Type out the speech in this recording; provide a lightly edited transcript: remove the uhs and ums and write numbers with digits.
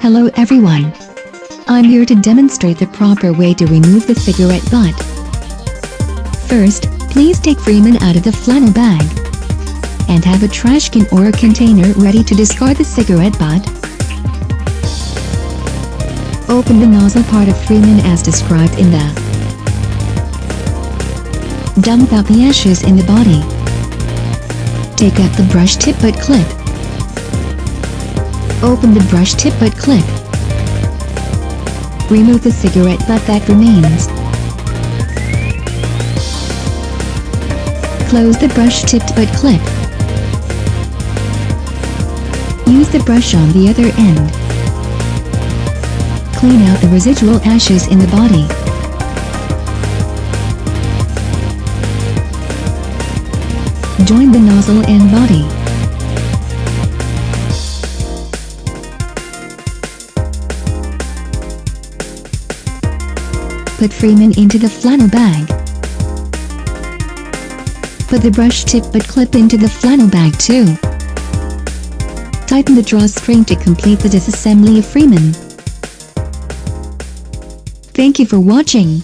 Hello everyone. I'm here to demonstrate the proper way to remove the cigarette butt. First, please take Freeman out of the flannel bag and have a trash can or a container ready to discard the cigarette butt. Open the nozzle part of Freeman as described in the. Dump out the ashes in the body. Take out the brush tip butt clip. Open the brush tip butt clip. Remove the cigarette butt that remains. Close the brush tipped butt clip. Use the brush on the other end. Clean out the residual ashes in the body. Join the nozzle and body. Put Freeman into the flannel bag. Put the brush tip butt clip into the flannel bag too. Tighten the drawstring to complete the disassembly of Freeman. Thank you for watching.